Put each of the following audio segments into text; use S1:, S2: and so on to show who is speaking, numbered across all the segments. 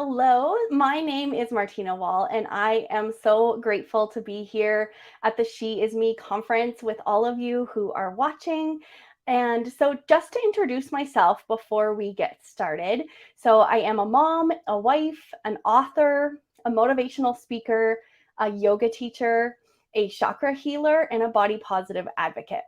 S1: Hello, my name is Martina Wall, and I am so grateful to be here at the She Is Me conference with all of you who are watching. And so, just to introduce myself before we get started, so I am a mom, a wife, an author, a motivational speaker, a yoga teacher, a chakra healer, and a body positive advocate.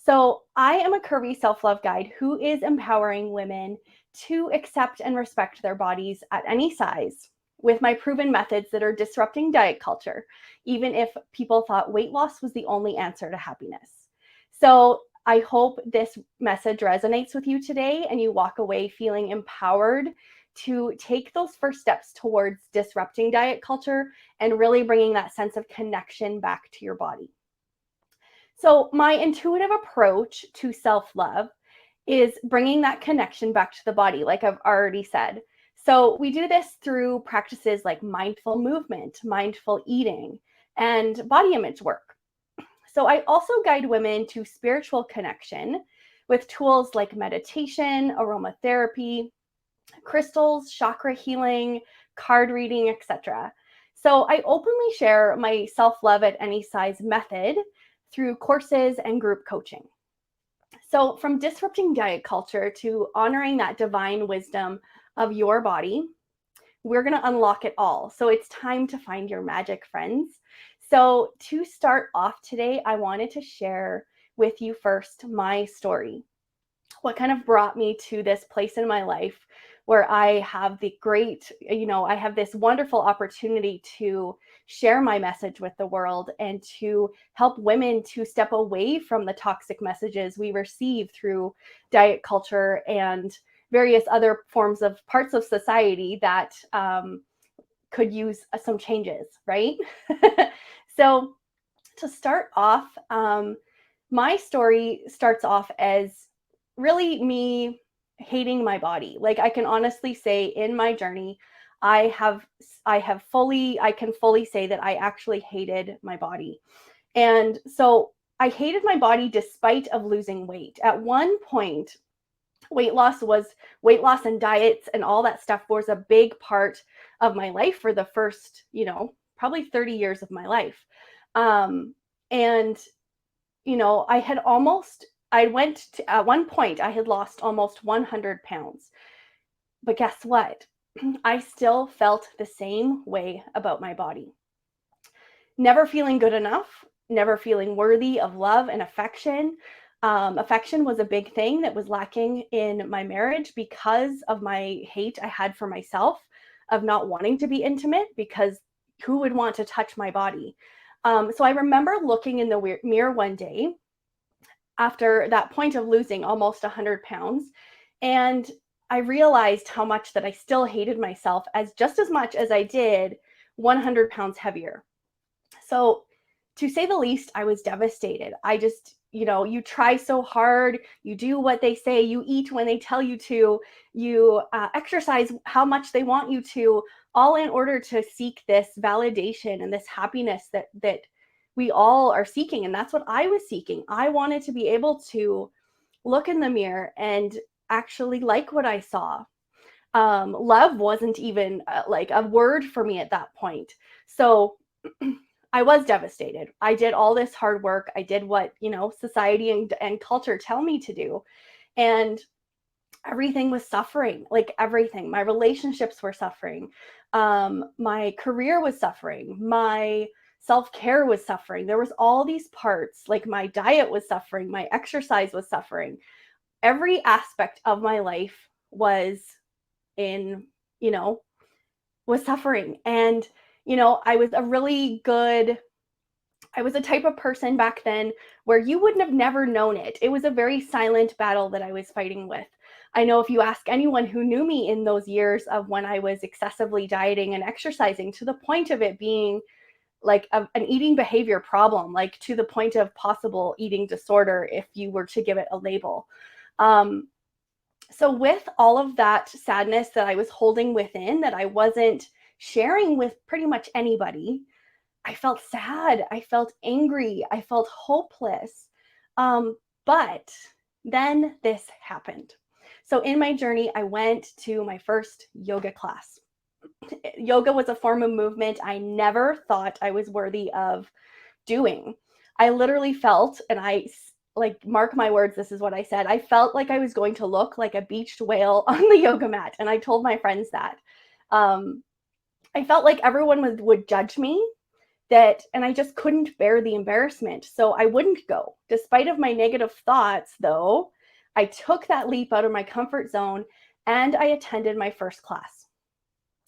S1: So, I am a curvy self love guide who is empowering women to accept and respect their bodies at any size with my proven methods that are disrupting diet culture, even if people thought weight loss was the only answer to happiness. So, I hope this message resonates with you today and you walk away feeling empowered to take those first steps towards disrupting diet culture and really bringing that sense of connection back to your body. So, my intuitive approach to self love is bringing that connection back to the body, like I've already said. So, we do this through practices like mindful movement, mindful eating, and body image work. So, I also guide women to spiritual connection with tools like meditation, aromatherapy, crystals, chakra healing, card reading, etc. So I openly share my self-love at any size method through courses and group coaching. So from disrupting diet culture to honoring that divine wisdom of your body, we're going to unlock it all. So it's time to find your magic, friends. So to start off today, I wanted to share with you first my story. What kind of brought me to this place in my life where I have I have this wonderful opportunity to share my message with the world and to help women to step away from the toxic messages we receive through diet culture and various other forms of parts of society that could use some changes, right? So to start off, my story starts off as really me hating my body. Like I can honestly say in my journey, I can fully say that I actually hated my body. And so I hated my body despite of losing weight. At one point, weight loss and diets and all that stuff was a big part of my life for the first, probably 30 years of my life. And at one point, I had lost almost 100 pounds. But guess what? I still felt the same way about my body. Never feeling good enough, never feeling worthy of love and affection. Affection was a big thing that was lacking in my marriage because of my hate I had for myself, of not wanting to be intimate, because who would want to touch my body? So I remember looking in the mirror one day after that point of losing almost 100 pounds. And I realized how much that I still hated myself as just as much as I did 100 pounds heavier. So to say the least, I was devastated. I just, you try so hard, you do what they say, you eat when they tell you to, you exercise how much they want you to, all in order to seek this validation and this happiness that we all are seeking. And that's what I was seeking. I wanted to be able to look in the mirror and actually like what I saw. Love wasn't even like a word for me at that point. So I was devastated. I did all this hard work. I did what, society and culture tell me to do. And everything was suffering, like everything. My relationships were suffering. My career was suffering. My self-care was suffering. There was all these parts, like my diet was suffering. My exercise was suffering. Every aspect of my life was in, was suffering. And, I was a type of person back then where you wouldn't have never known it. It was a very silent battle that I was fighting with. I know if you ask anyone who knew me in those years of when I was excessively dieting and exercising to the point of it being like an eating behavior problem, like to the point of possible eating disorder if you were to give it a label. So with all of that sadness that I was holding within that I wasn't sharing with pretty much anybody, I felt sad. I felt angry. I felt hopeless. But then this happened. So in my journey, I went to my first yoga class. Yoga was a form of movement I never thought I was worthy of doing. I literally felt, and I like, mark my words, this is what I said. I felt like I was going to look like a beached whale on the yoga mat. And I told my friends that. I felt like everyone would judge me, and I just couldn't bear the embarrassment. So I wouldn't go. Despite of my negative thoughts, though, I took that leap out of my comfort zone and I attended my first class.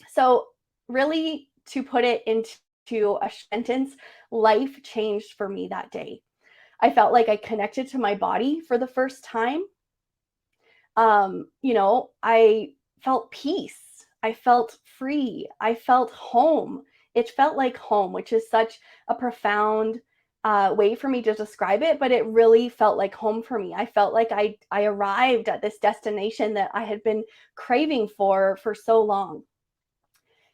S1: So really, to put it into a sentence, life changed for me that day. I felt like I connected to my body for the first time. I felt peace. I felt free. I felt home. It felt like home, which is such a profound way for me to describe it, but it really felt like home for me. I felt like I arrived at this destination that I had been craving for so long.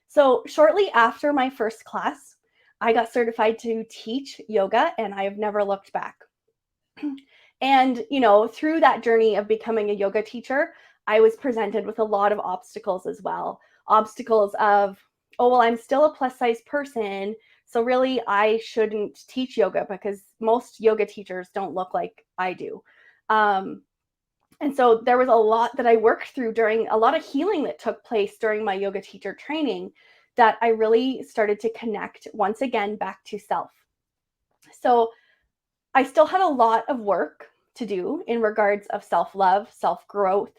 S1: So shortly after my first class, I got certified to teach yoga, and I have never looked back. And, through that journey of becoming a yoga teacher, I was presented with a lot of obstacles as well. Obstacles of, oh, well, I'm still a plus size person. So really, I shouldn't teach yoga because most yoga teachers don't look like I do. And so there was a lot that I worked through during a lot of healing that took place during my yoga teacher training, that I really started to connect once again back to self. So I still had a lot of work to do in regards of self-love, self-growth,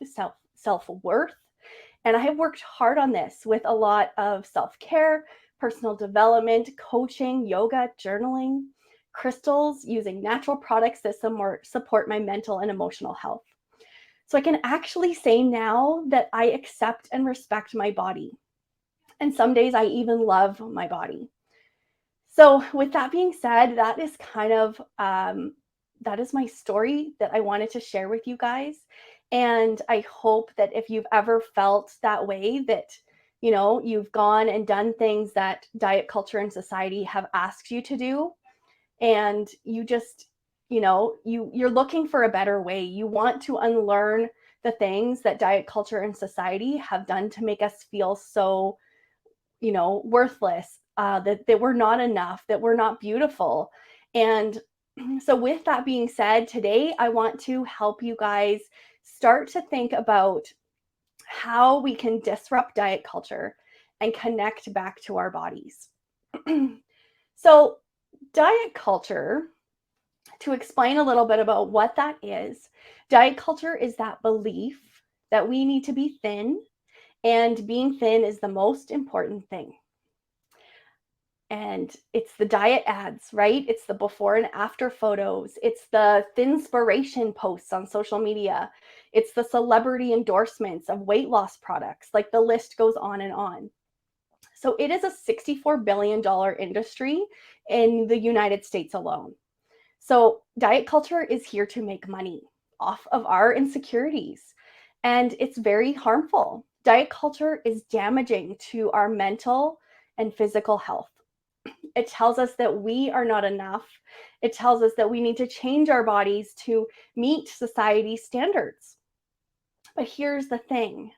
S1: self-worth. And I have worked hard on this with a lot of self-care, personal development, coaching, yoga, journaling, crystals, using natural products that support my mental and emotional health. So I can actually say now that I accept and respect my body. And some days I even love my body. So with that being said, that is kind of that is my story that I wanted to share with you guys. And I hope that if you've ever felt that way, that you've gone and done things that diet culture and society have asked you to do, and you just you're looking for a better way. You want to unlearn the things that diet culture and society have done to make us feel so worthless, that we're not enough, that we're not beautiful. And so with that being said, today I want to help you guys start to think about how we can disrupt diet culture and connect back to our bodies. So diet culture, to explain a little bit about what that is, diet culture is that belief that we need to be thin, and being thin is the most important thing. And it's the diet ads, right? It's the before and after photos. It's the thinspiration posts on social media. It's the celebrity endorsements of weight loss products. Like, the list goes on and on. So it is a $64 billion industry in the United States alone. So diet culture is here to make money off of our insecurities, and it's very harmful. Diet culture is damaging to our mental and physical health. It tells us that we are not enough. It tells us that we need to change our bodies to meet society's standards. But here's the thing.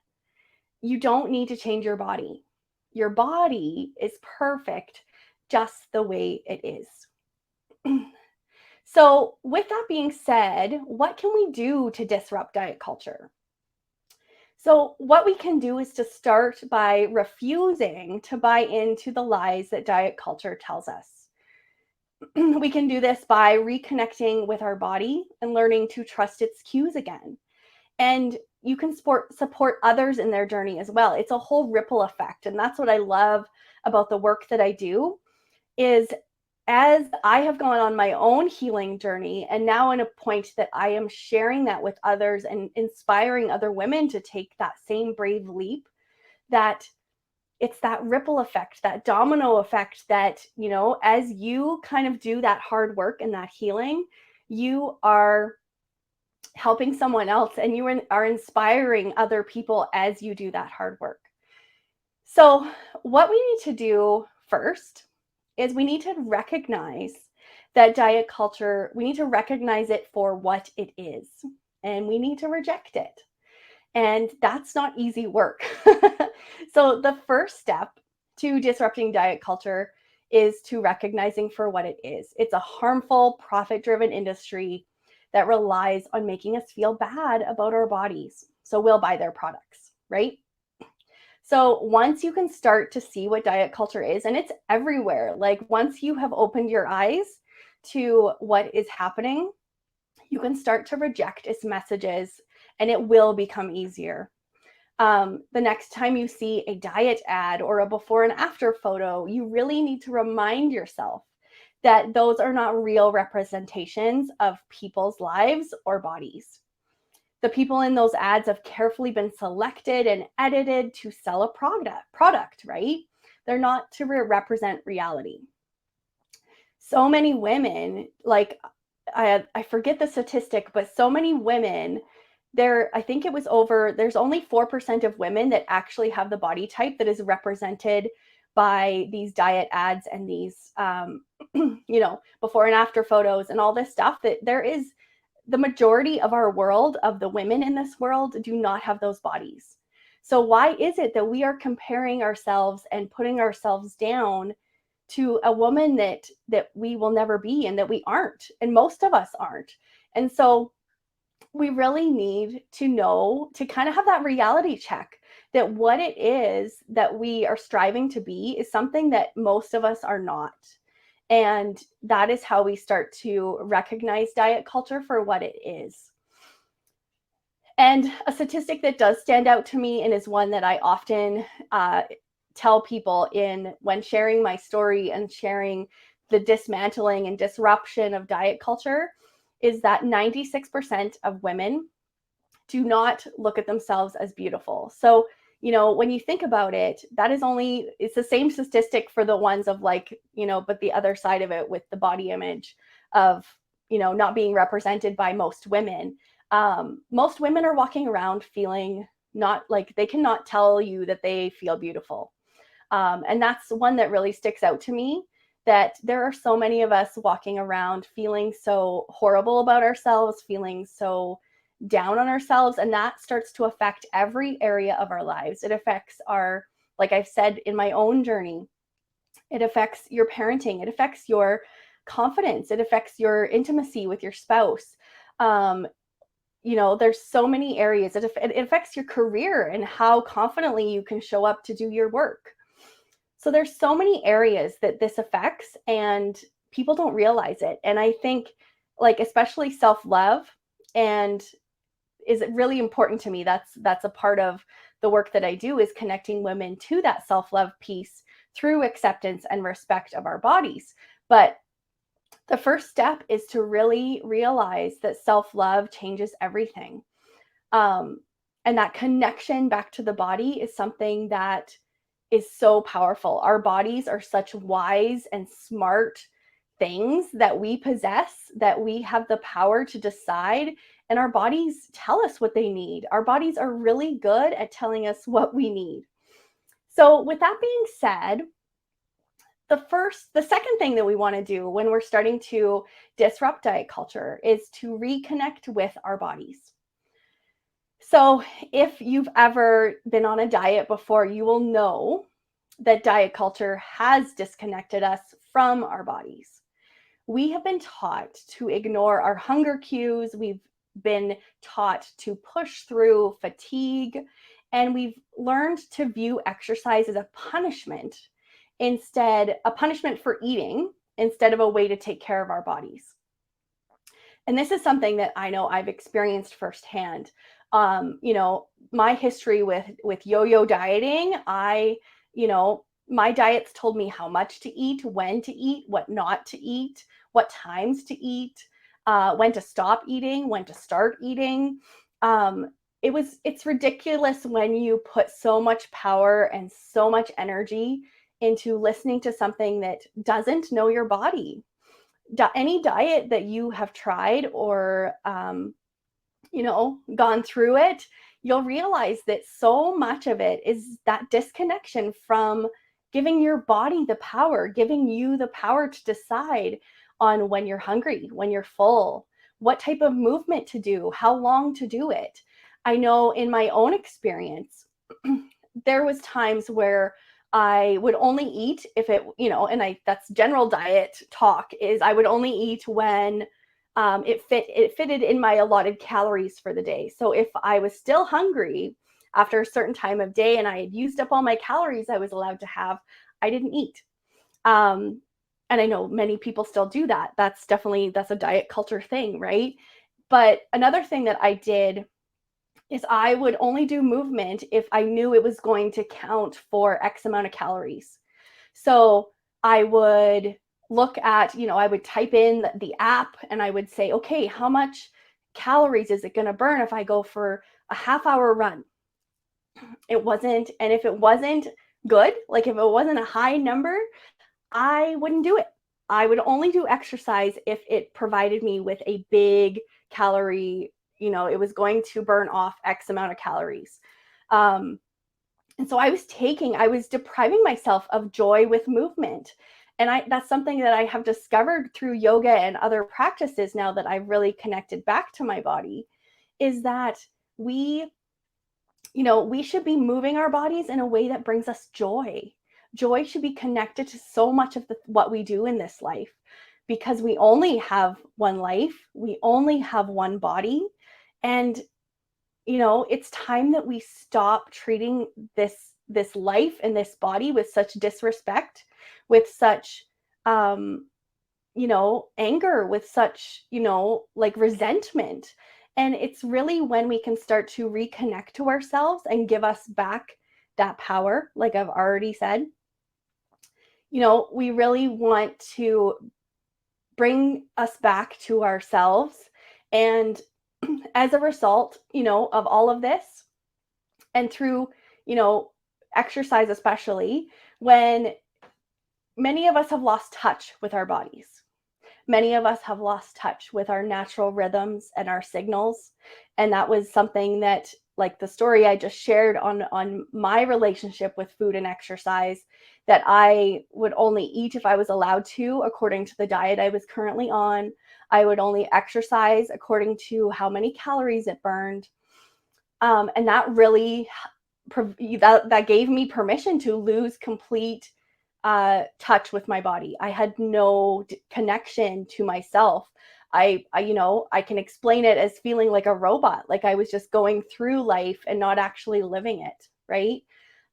S1: You don't need to change your body. Your body is perfect just the way it is. So with that being said, what can we do to disrupt diet culture? So what we can do is to start by refusing to buy into the lies that diet culture tells us. We can do this by reconnecting with our body and learning to trust its cues again. And you can support others in their journey as well. It's a whole ripple effect. And that's what I love about the work that I do, is as I have gone on my own healing journey, and now in a point that I am sharing that with others and inspiring other women to take that same brave leap, that it's that ripple effect, that domino effect, that, as you kind of do that hard work and that healing, you are helping someone else, and you are inspiring other people as you do that hard work. So what we need to do first is we need to recognize that diet culture, we need to recognize it for what it is, and we need to reject it. And that's not easy work. So the first step to disrupting diet culture is to recognizing for what it is. It's a harmful, profit-driven industry that relies on making us feel bad about our bodies. So we'll buy their products, right? So once you can start to see what diet culture is, and it's everywhere, like once you have opened your eyes to what is happening, you can start to reject its messages and it will become easier. The next time you see a diet ad or a before and after photo, you really need to remind yourself that those are not real representations of people's lives or bodies. The people in those ads have carefully been selected and edited to sell a product, right? They're not to represent reality. So many women, like I forget the statistic, but so many women, I think it was there's only 4% of women that actually have the body type that is represented by these diet ads and these, before and after photos and all this stuff. That there is the majority of our world, of the women in this world, do not have those bodies. So why is it that we are comparing ourselves and putting ourselves down to a woman that we will never be and that we aren't, and most of us aren't? And so we really need to know, to kind of have that reality check, that what it is that we are striving to be is something that most of us are not. And that is how we start to recognize diet culture for what it is. And a statistic that does stand out to me, and is one that I often tell people when sharing my story and sharing the dismantling and disruption of diet culture, is that 96% of women do not look at themselves as beautiful. So, when you think about it, it's the same statistic for the ones of but the other side of it with the body image of, not being represented by most women. Most women are walking around feeling not like, they cannot tell you that they feel beautiful. And that's one that really sticks out to me, that there are so many of us walking around feeling so horrible about ourselves, feeling so down on ourselves, and that starts to affect every area of our lives. It affects like I've said in my own journey, it affects your parenting, it affects your confidence, it affects your intimacy with your spouse. There's so many areas. It affects your career and how confidently you can show up to do your work. So there's so many areas that this affects, and people don't realize it. And I think, especially self-love, and is really important to me. That's a part of the work that I do, is connecting women to that self-love piece through acceptance and respect of our bodies. But the first step is to really realize that self-love changes everything. And that connection back to the body is something that is so powerful. Our bodies are such wise and smart things that we possess, that we have the power to decide, and our bodies tell us what they need. Our bodies are really good at telling us what we need. So with that being said, the second thing that we want to do when we're starting to disrupt diet culture is to reconnect with our bodies. So if you've ever been on a diet before, you will know that diet culture has disconnected us from our bodies. We have been taught to ignore our hunger cues. We've been taught to push through fatigue, and we've learned to view exercise as a punishment for eating, instead of a way to take care of our bodies. And this is something that I know I've experienced firsthand. My history with yo-yo dieting, my diets told me how much to eat, when to eat, what not to eat, what times to eat, when to stop eating, when to start eating. It's ridiculous when you put so much power and so much energy into listening to something that doesn't know your body. Any diet that you have tried or, gone through it, you'll realize that so much of it is that disconnection from giving your body the power, giving you the power to decide on when you're hungry, when you're full, what type of movement to do, how long to do it. I know in my own experience, there was times where I would only eat if it, and that's general diet talk, is I would only eat when it fitted in my allotted calories for the day. So if I was still hungry after a certain time of day and I had used up all my calories I was allowed to have, I didn't eat. And I know many people still do that. That's a diet culture thing, right? But another thing that I did is I would only do movement if I knew it was going to count for X amount of calories. So I would look at, I would type in the app and I would say, okay, how much calories is it going to burn if I go for a half-hour run? It wasn't, and if it wasn't good, like if it wasn't a high number, I wouldn't do it. I would only do exercise if it provided me with a big calorie, it was going to burn off X amount of calories. And so I was depriving myself of joy with movement. And that's something that I have discovered through yoga and other practices now that I've really connected back to my body, is that we should be moving our bodies in a way that brings us joy. Joy should be connected to so much of what we do in this life, because we only have one life, we only have one body. And it's time that we stop treating this life and this body with such disrespect, with such anger, with such like resentment. And it's really when we can start to reconnect to ourselves and give us back that power, like I've already said. We really want to bring us back to ourselves. And as a result, of all of this, and through, exercise, especially when many of us have lost touch with our bodies. Many of us have lost touch with our natural rhythms and our signals. And that was something that, like the story I just shared on my relationship with food and exercise, that I would only eat if I was allowed to, according to the diet I was currently on. I would only exercise according to how many calories it burned. And that really, that gave me permission to lose complete touch with my body. I had no connection to myself. I can explain it as feeling like a robot, like I was just going through life and not actually living it, right?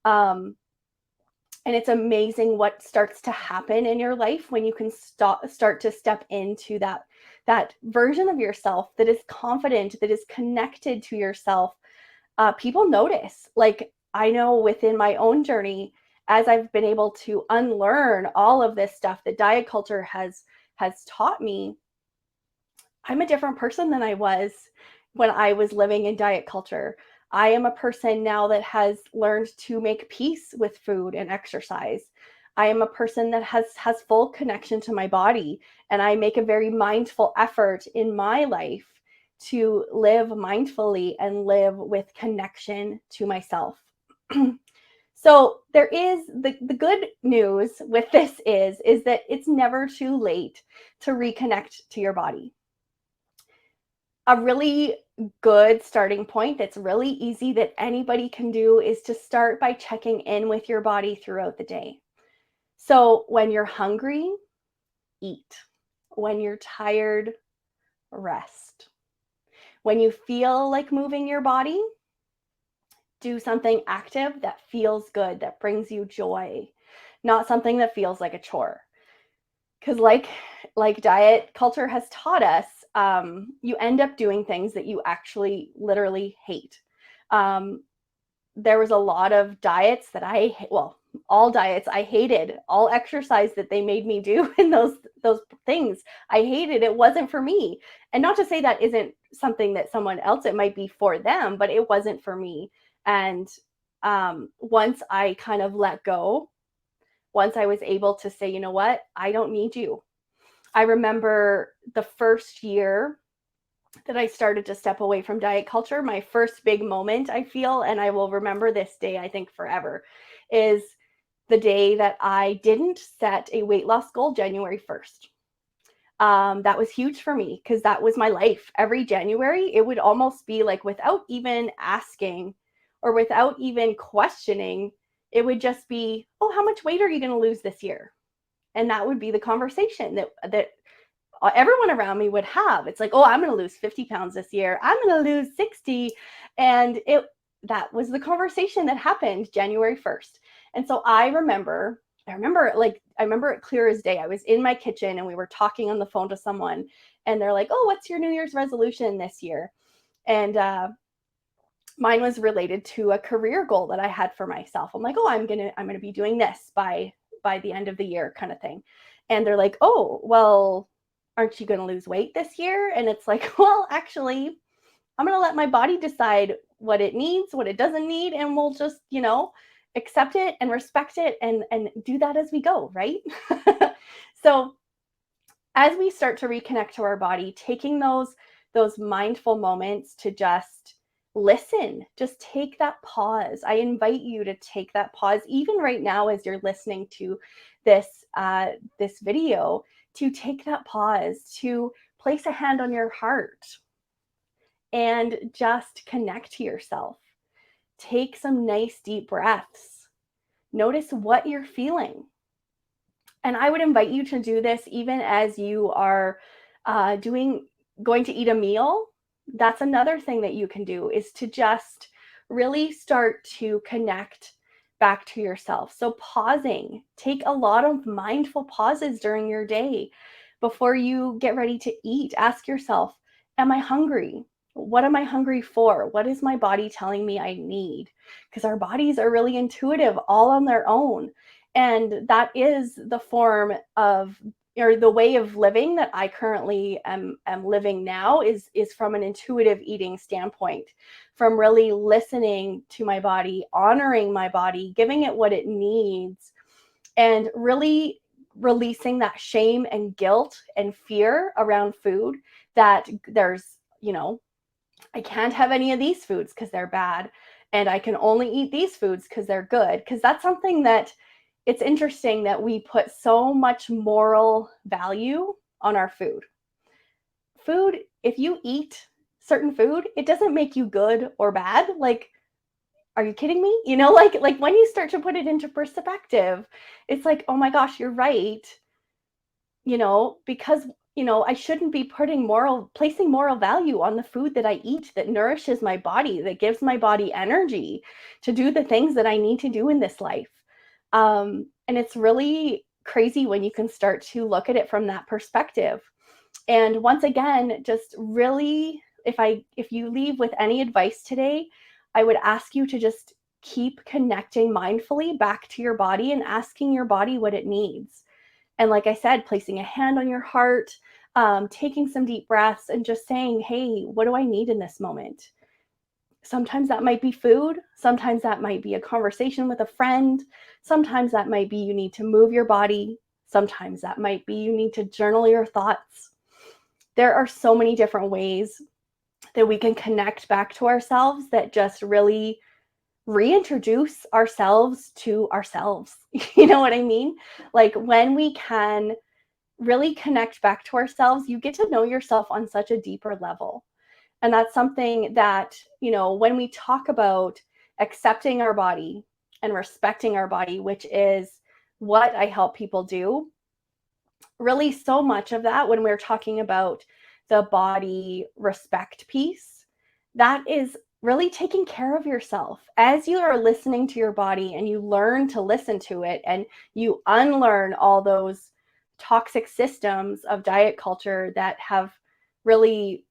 S1: And it's amazing what starts to happen in your life when you can start to step into that version of yourself that is confident, that is connected to yourself. People notice. Like, I know within my own journey, as I've been able to unlearn all of this stuff that diet culture has taught me, I'm a different person than I was when I was living in diet culture. I am a person now that has learned to make peace with food and exercise. I am a person that has full connection to my body, and I make a very mindful effort in my life to live mindfully and live with connection to myself. So there is the good news with this is that it's never too late to reconnect to your body. A really good starting point that's really easy that anybody can do is to start by checking in with your body throughout the day. So when you're hungry, eat. When you're tired, rest. When you feel like moving your body, do something active that feels good, that brings you joy, not something that feels like a chore. Because like diet culture has taught us, you end up doing things that you actually literally hate. There was a lot of diets that all diets I hated, all exercise that they made me do, and those things I hated. It wasn't for me. And not to say that isn't something that someone else, it might be for them, but it wasn't for me. And once I kind of let go, once I was able to say, you know what, I don't need you. I remember the first year that I started to step away from diet culture, my first big moment, I feel, and I will remember this day, I think forever, is the day that I didn't set a weight loss goal January 1st. That was huge for me because that was my life. Every January, it would almost be like without even asking or without even questioning, it would just be, oh, how much weight are you going to lose this year? And that would be the conversation that everyone around me would have. It's like, oh, I'm going to lose 50 pounds this year. I'm going to lose 60. And that was the conversation that happened January 1st. And so I remember it clear as day. I was in my kitchen and we were talking on the phone to someone and they're like, oh, what's your New Year's resolution this year? And mine was related to a career goal that I had for myself. I'm like, oh, I'm gonna be doing this by the end of the year, kind of thing. And they're like, oh, well, aren't you gonna lose weight this year? And it's like, well, actually, I'm gonna let my body decide what it needs, what it doesn't need, and we'll just, accept it and respect it and do that as we go, right? So as we start to reconnect to our body, taking those mindful moments to just listen, just take that pause. I invite you to take that pause, even right now as you're listening to this this video, to take that pause, to place a hand on your heart and just connect to yourself. Take some nice deep breaths. Notice what you're feeling. And I would invite you to do this even as you are going to eat a meal. That's another thing that you can do, is to just really start to connect back to yourself. So pausing, take a lot of mindful pauses during your day before you get ready to eat. Ask yourself, am I hungry? What am I hungry for? What is my body telling me I need? Because our bodies are really intuitive all on their own. And that is the form of, or the way of living that I currently am living now is from an intuitive eating standpoint, from really listening to my body, honoring my body, giving it what it needs, and really releasing that shame and guilt and fear around food, that there's, I can't have any of these foods because they're bad, and I can only eat these foods because they're good. Because that's something that, it's interesting that we put so much moral value on our food. Food, if you eat certain food, it doesn't make you good or bad. Like, are you kidding me? Like when you start to put it into perspective, it's like, oh my gosh, you're right. Because I shouldn't be placing moral value on the food that I eat, that nourishes my body, that gives my body energy to do the things that I need to do in this life. And it's really crazy when you can start to look at it from that perspective. And once again, just really, if you leave with any advice today, I would ask you to just keep connecting mindfully back to your body and asking your body what it needs. And like I said, placing a hand on your heart, taking some deep breaths and just saying, hey, what do I need in this moment? Sometimes that might be food. Sometimes that might be a conversation with a friend. Sometimes that might be you need to move your body. Sometimes that might be you need to journal your thoughts. There are so many different ways that we can connect back to ourselves that just really reintroduce ourselves to ourselves. You know what I mean? Like when we can really connect back to ourselves, you get to know yourself on such a deeper level. And that's something that, when we talk about accepting our body and respecting our body, which is what I help people do, really so much of that, when we're talking about the body respect piece, that is really taking care of yourself. As you are listening to your body and you learn to listen to it and you unlearn all those toxic systems of diet culture that have really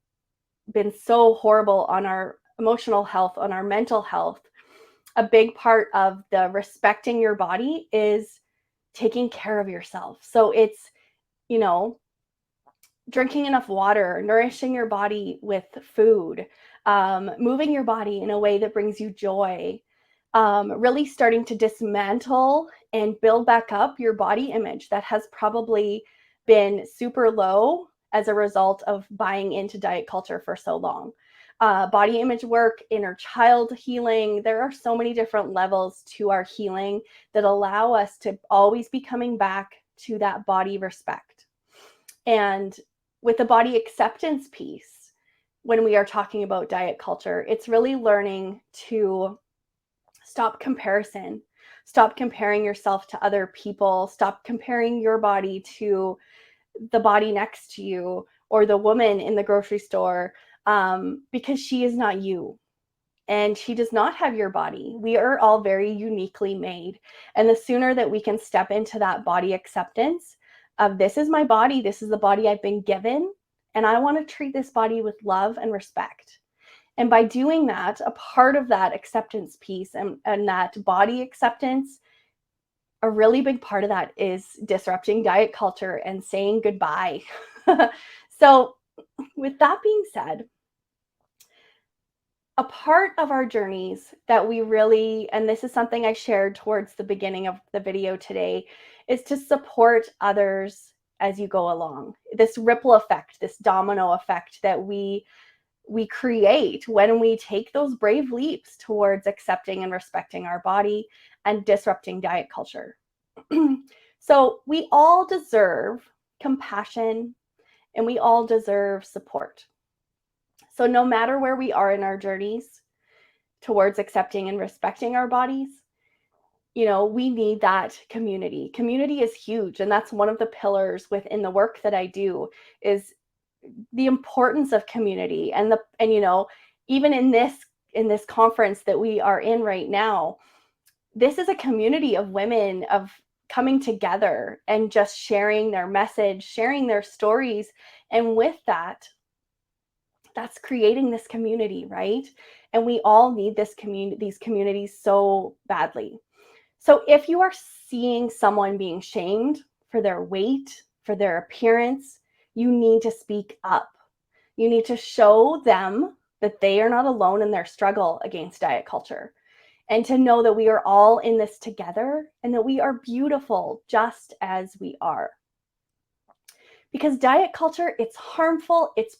S1: been so horrible on our emotional health, on our mental health, a big part of the respecting your body is taking care of yourself. So it's, drinking enough water, nourishing your body with food, moving your body in a way that brings you joy, really starting to dismantle and build back up your body image that has probably been super low as a result of buying into diet culture for so long. Body image work, inner child healing. There are so many different levels to our healing that allow us to always be coming back to that body respect. And with the body acceptance piece, when we are talking about diet culture, it's really learning to stop comparison, stop comparing yourself to other people, stop comparing your body to the body next to you or the woman in the grocery store, because she is not you. And she does not have your body. We are all very uniquely made. And the sooner that we can step into that body acceptance of, this is my body, this is the body I've been given, and I want to treat this body with love and respect. And by doing that, a part of that acceptance piece and that body acceptance, a really big part of that is disrupting diet culture and saying goodbye. So with that being said, a part of our journeys that we really, and this is something I shared towards the beginning of the video today, is to support others as you go along. This ripple effect, this domino effect that we create when we take those brave leaps towards accepting and respecting our body and disrupting diet culture. So we all deserve compassion and we all deserve support. So no matter where we are in our journeys towards accepting and respecting our bodies, we need that community. Community is huge. And that's one of the pillars within the work that I do, is the importance of community. And even in this conference that we are in right now, this is a community of women of coming together and just sharing their message, sharing their stories. And with that, that's creating this community, right? And we all need these communities so badly. So if you are seeing someone being shamed for their weight, for their appearance, you need to speak up. You need to show them that they are not alone in their struggle against diet culture, and to know that we are all in this together and that we are beautiful just as we are. Because diet culture, it's harmful, it's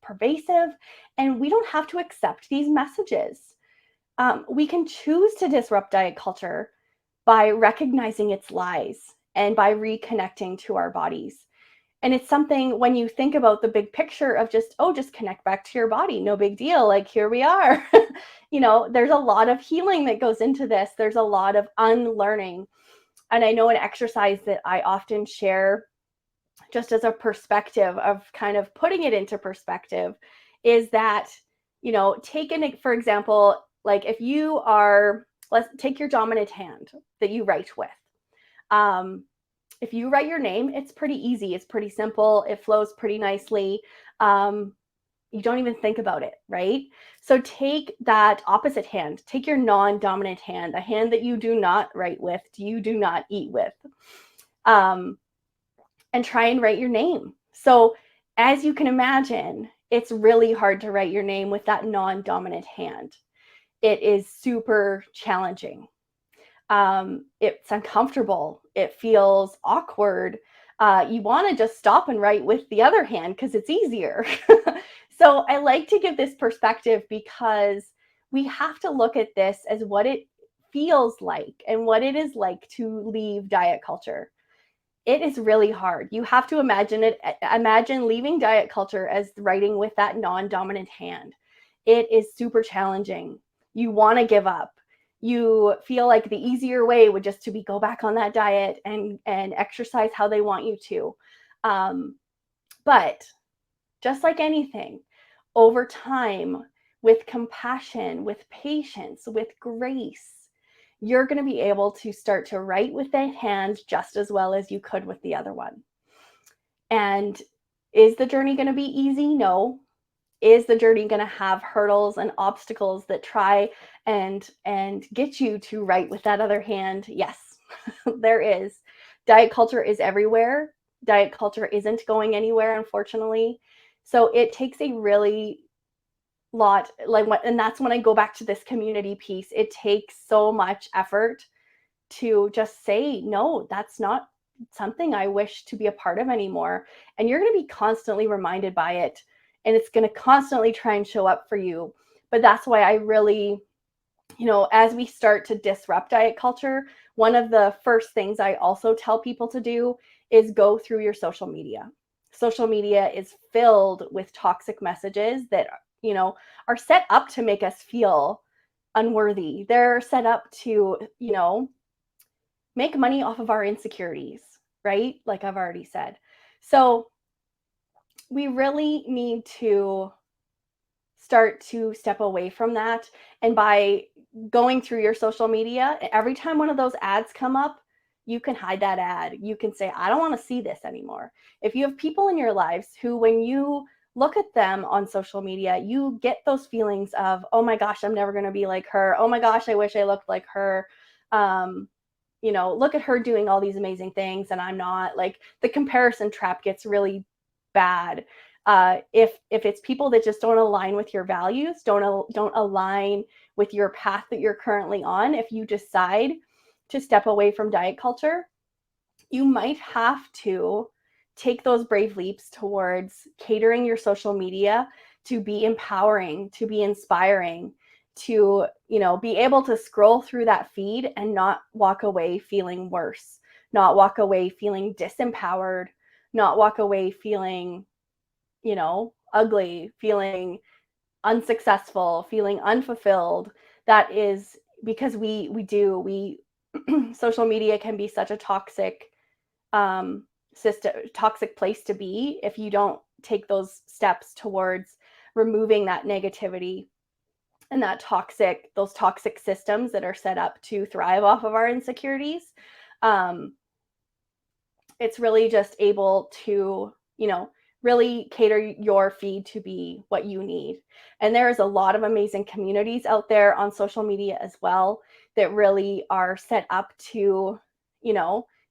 S1: pervasive, and we don't have to accept these messages. We can choose to disrupt diet culture by recognizing its lies and by reconnecting to our bodies. And it's something, when you think about the big picture of just connect back to your body, no big deal, like here we are. There's a lot of healing that goes into this. There's a lot of unlearning. And I know an exercise that I often share, just as a perspective of kind of putting it into perspective, is that, for example, like if you are, let's take your dominant hand that you write with. If you write your name, it's pretty easy. It's pretty simple. It flows pretty nicely. You don't even think about it, right? So take that opposite hand, take your non-dominant hand, the hand that you do not write with, you do not eat with, and try and write your name. So as you can imagine, it's really hard to write your name with that non-dominant hand. It is super challenging. It's uncomfortable. It feels awkward. You want to just stop and write with the other hand because it's easier. So I like to give this perspective because we have to look at this as what it feels like and what it is like to leave diet culture. It is really hard. You have to imagine leaving diet culture as writing with that non-dominant hand. It is super challenging. You want to give up. You feel like the easier way would just to go back on that diet and exercise how they want you to. But just like anything, over time, with compassion, with patience, with grace, you're going to be able to start to write with that hand just as well as you could with the other one. And is the journey going to be easy? No. Is the journey going to have hurdles and obstacles that try and get you to write with that other hand? Yes, there is. Diet culture is everywhere. Diet culture isn't going anywhere, unfortunately. So it takes a really lot, and that's when I go back to this community piece. It takes so much effort to just say, no, that's not something I wish to be a part of anymore. And you're going to be constantly reminded by it. And it's going to constantly try and show up for you. But that's why I really, as we start to disrupt diet culture, one of the first things I also tell people to do is go through your social media. social media is filled with toxic messages that, are set up to make us feel unworthy. They're set up to, make money off of our insecurities, right? Like I've already said. So we really need to start to step away from that. And by going through your social media, every time one of those ads come up, you can hide that ad. You can say, I don't want to see this anymore. If you have people in your lives who, when you look at them on social media, you get those feelings of, oh my gosh, I'm never going to be like her. Oh my gosh, I wish I looked like her. Look at her doing all these amazing things and I'm not. Like, the comparison trap gets really bad. If it's people that just don't align with your values, don't align with your path that you're currently on, if you decide to step away from diet culture, you might have to take those brave leaps towards catering your social media to be empowering, to be inspiring, to, be able to scroll through that feed and not walk away feeling worse, not walk away feeling disempowered, not walk away feeling, ugly, feeling unsuccessful, feeling unfulfilled. That is because we social media can be such a toxic toxic place to be if you don't take those steps towards removing that negativity and those toxic systems that are set up to thrive off of our insecurities. It's really just able to, really cater your feed to be what you need. And there is a lot of amazing communities out there on social media as well that really are set up to,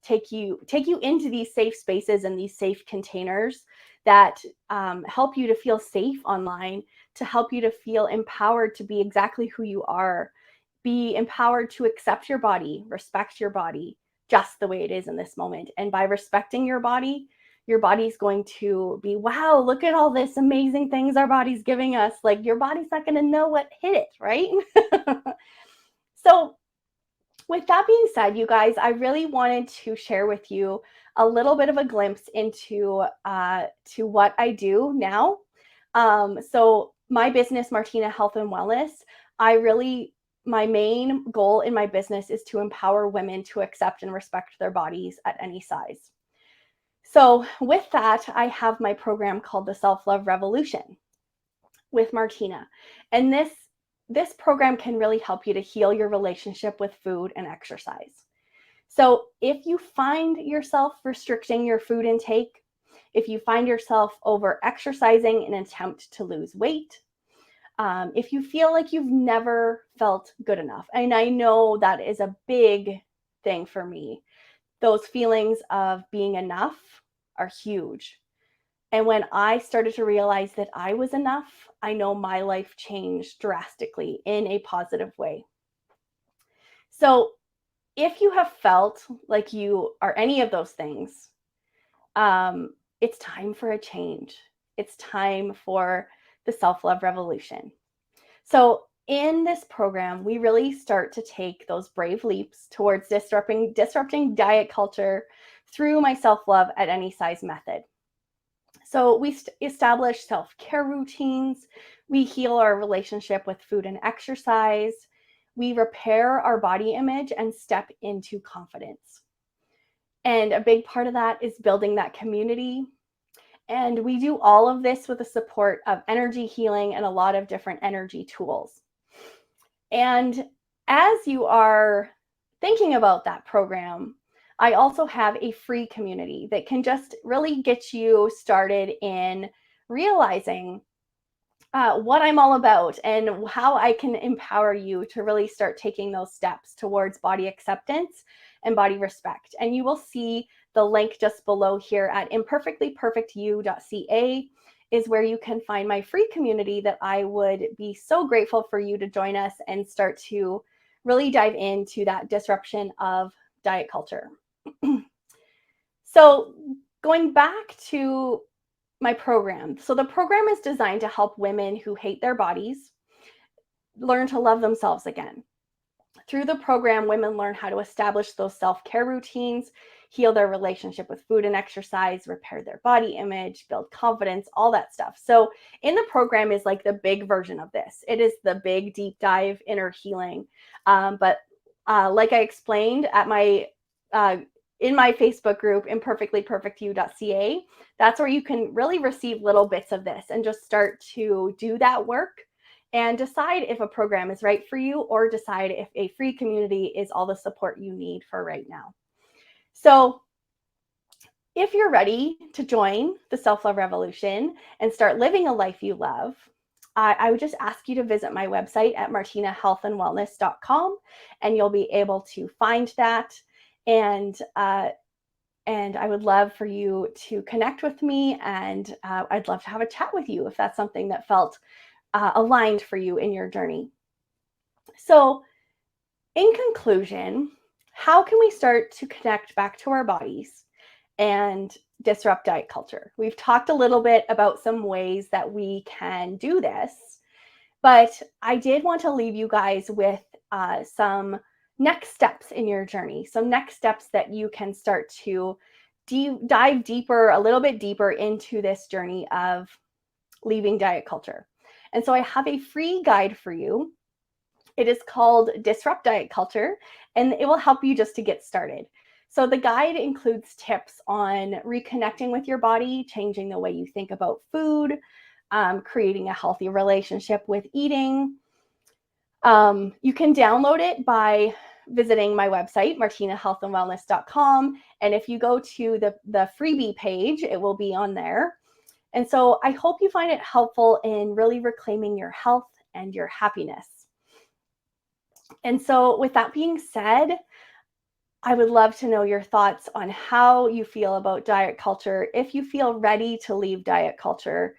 S1: take you into these safe spaces and these safe containers that help you to feel safe online, to help you to feel empowered to be exactly who you are, be empowered to accept your body, respect your body just the way it is in this moment. And by respecting your body's going to be, wow, look at all this amazing things our body's giving us. Like, your body's not going to know what hit it, right? So with that being said, you guys, I really wanted to share with you a little bit of a glimpse into to what I do now. So my business, Martina Health and Wellness, my main goal in my business is to empower women to accept and respect their bodies at any size. So with that, I have my program called the Self-Love Revolution with Martina. And this program can really help you to heal your relationship with food and exercise. So if you find yourself restricting your food intake, if you find yourself over exercising in an attempt to lose weight, if you feel like you've never felt good enough, and I know that is a big thing for me, those feelings of being enough are huge. And when I started to realize that I was enough, I know my life changed drastically in a positive way. So if you have felt like you are any of those things, it's time for a change. It's time for the self-love revolution. So in this program, we really start to take those brave leaps towards disrupting diet culture through my self-love at any size method. So we establish self-care routines. We heal our relationship with food and exercise. We repair our body image and step into confidence. And a big part of that is building that community. And we do all of this with the support of energy healing and a lot of different energy tools. And as you are thinking about that program, I also have a free community that can just really get you started in realizing what I'm all about and how I can empower you to really start taking those steps towards body acceptance and body respect. And you will see the link just below here at imperfectlyperfectyou.ca is where you can find my free community that I would be so grateful for you to join us and start to really dive into that disruption of diet culture. So going back to my program. So the program is designed to help women who hate their bodies learn to love themselves again. Through the program, women learn how to establish those self-care routines, heal their relationship with food and exercise, repair their body image, build confidence, all that stuff. So in the program is like the big version of this. It is the big deep dive inner healing. But like I explained at my in my Facebook group, imperfectlyperfectyou.ca, that's where you can really receive little bits of this and just start to do that work and decide if a program is right for you, or decide if a free community is all the support you need for right now. So if you're ready to join the self-love revolution and start living a life you love, I would just ask you to visit my website at martinahealthandwellness.com, and you'll be able to find that. And I would love for you to connect with me, and I'd love to have a chat with you if that's something that felt aligned for you in your journey. So in conclusion, how can we start to connect back to our bodies and disrupt diet culture? We've talked a little bit about some ways that we can do this, but I did want to leave you guys with some next steps in your journey, some next steps that you can start to dive deeper, a little bit deeper into this journey of leaving diet culture. And so I have a free guide for you. It is called Disrupt Diet Culture, and it will help you just to get started. So the guide includes tips on reconnecting with your body, changing the way you think about food, creating a healthy relationship with eating. You can download it by visiting my website, martinahealthandwellness.com. And if you go to the freebie page, it will be on there. And so I hope you find it helpful in really reclaiming your health and your happiness. And so with that being said, I would love to know your thoughts on how you feel about diet culture, if you feel ready to leave diet culture,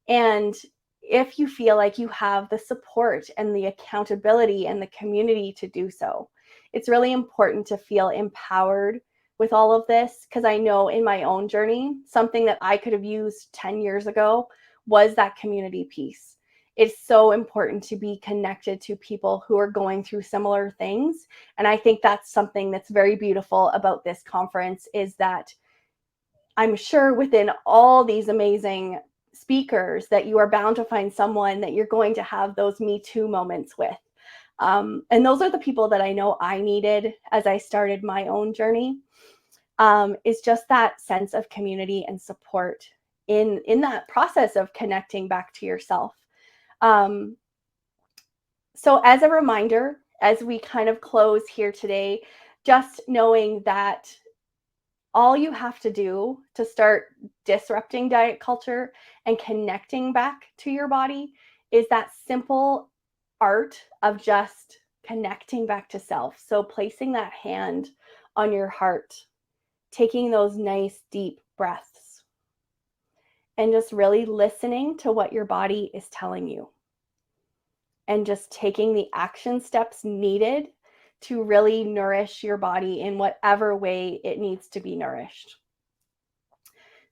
S1: and if you feel like you have the support and the accountability and the community to do so. It's really important to feel empowered with all of this, because I know in my own journey, something that I could have used 10 years ago was that community piece. It's so important to be connected to people who are going through similar things. And I think that's something that's very beautiful about this conference, is that I'm sure within all these amazing speakers that you are bound to find someone that you're going to have those Me Too moments with. And those are the people that I know I needed as I started my own journey, is just that sense of community and support in that process of connecting back to yourself. So as a reminder, as we kind of close here today, just knowing that all you have to do to start disrupting diet culture and connecting back to your body is that simple art of just connecting back to self. So placing that hand on your heart, taking those nice deep breaths, and just really listening to what your body is telling you, and just taking the action steps needed to really nourish your body in whatever way it needs to be nourished.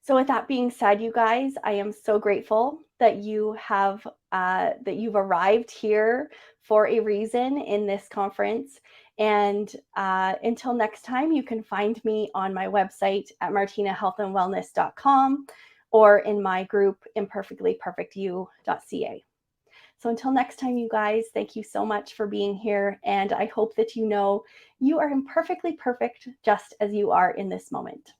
S1: So with that being said, you guys, I am so grateful that you have that you've arrived here for a reason in this conference. And until next time, you can find me on my website at martinahealthandwellness.com, or in my group, imperfectlyperfectyou.ca. So until next time, you guys, thank you so much for being here. And I hope that you know you are imperfectly perfect just as you are in this moment.